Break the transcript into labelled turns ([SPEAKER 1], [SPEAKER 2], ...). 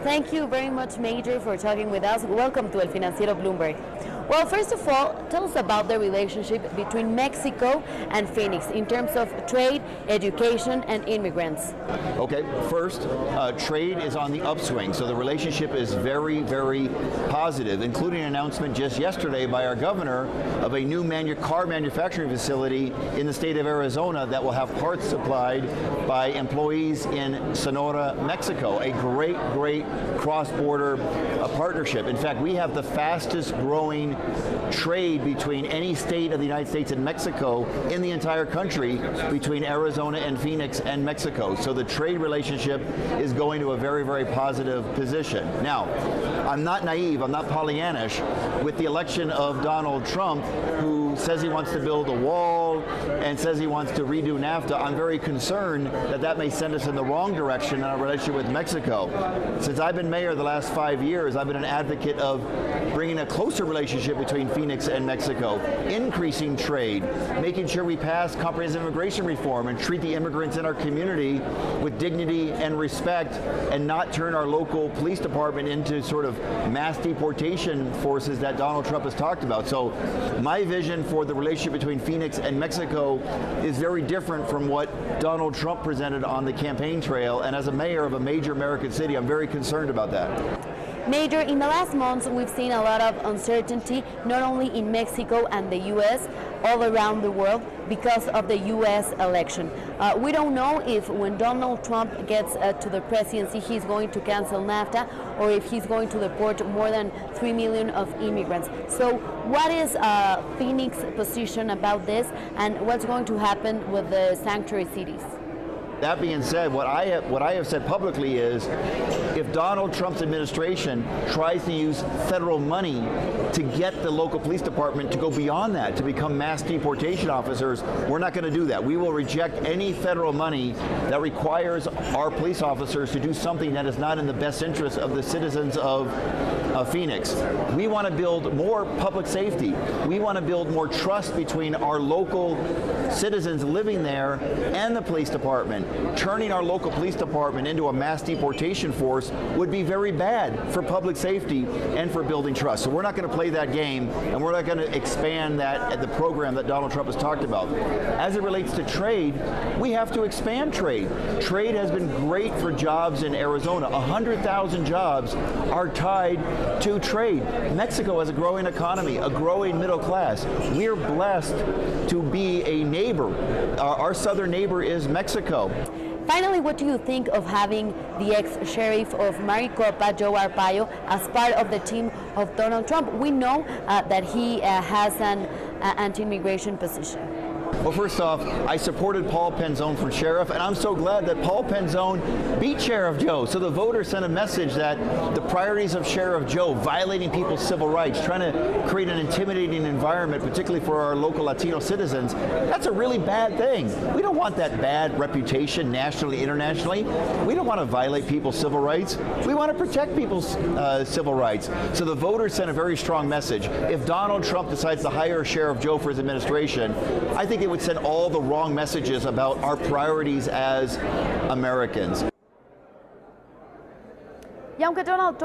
[SPEAKER 1] Thank you very much, Major, for talking with us. Welcome to El Financiero Bloomberg. Well, first of all, tell us about the relationship between Mexico and Phoenix in terms of trade, education, and immigrants.
[SPEAKER 2] Okay, first, trade is on the upswing, so the relationship is very, very positive, including an announcement just yesterday by our governor of a new car manufacturing facility in the state of Arizona that will have parts supplied by employees in Sonora, Mexico. A great, great cross-border partnership. In fact, we have the fastest growing trade between any state of the United States and Mexico in the entire country, between Arizona and Phoenix and Mexico. So the trade relationship is going to a very, very positive position. Now, I'm not naive, I'm not Pollyannish. With the election of Donald Trump, who says he wants to build a wall and says he wants to redo NAFTA, I'm very concerned that that may send us in the wrong direction in our relationship with Mexico. Since I've been mayor the last 5 years, I've been an advocate of bringing a closer relationship between Phoenix and Mexico, increasing trade, making sure we pass comprehensive immigration reform and treat the immigrants in our community with dignity and respect, and not turn our local police department into sort of mass deportation forces that Donald Trump has talked about. So my vision for the relationship between Phoenix and Mexico is very different from what Donald Trump presented on the campaign trail, and as a mayor of a major American city, I'm very concerned about that.
[SPEAKER 1] Major, in the last months, we've seen a lot of uncertainty, not only in Mexico and the U.S., all around the world, because of the U.S. election. We don't know if when Donald Trump gets to the presidency, he's going to cancel NAFTA, or if he's going to deport more than 3 million of immigrants. So what is Phoenix's position about this, and what's going to happen with the sanctuary cities?
[SPEAKER 2] That being said, what I have said publicly is, if Donald Trump's administration tries to use federal money to get the local police department to go beyond that, to become mass deportation officers, we're not going to do that. We will reject any federal money that requires our police officers to do something that is not in the best interest of the citizens of Phoenix. We want to build more public safety. We want to build more trust between our local citizens living there and the police department. Turning our local police department into a mass deportation force would be very bad for public safety and for building trust. So we're not going to play that game, and we're not going to expand the program that Donald Trump has talked about. As it relates to trade, we have to expand trade. Trade has been great for jobs in Arizona. 100,000 jobs are tied to trade. Mexico has a growing economy, a growing middle class. We are blessed to be a neighbor. Our southern neighbor is Mexico.
[SPEAKER 1] Finally, what do you think of having the ex-sheriff of Maricopa, Joe Arpaio, as part of the team of Donald Trump? We know that he has an anti-immigration position.
[SPEAKER 2] Well, first off, I supported Paul Penzone for sheriff, and I'm so glad that Paul Penzone beat Sheriff Joe. So the voters sent a message that the priorities of Sheriff Joe, violating people's civil rights, trying to create an intimidating environment, particularly for our local Latino citizens, that's a really bad thing. We don't want that bad reputation nationally, internationally. We don't want to violate people's civil rights. We want to protect people's civil rights. So the voters sent a very strong message. If Donald Trump decides to hire Sheriff Joe for his administration, I think it would send all the wrong messages about our priorities as Americans.
[SPEAKER 1] Y aunque Donald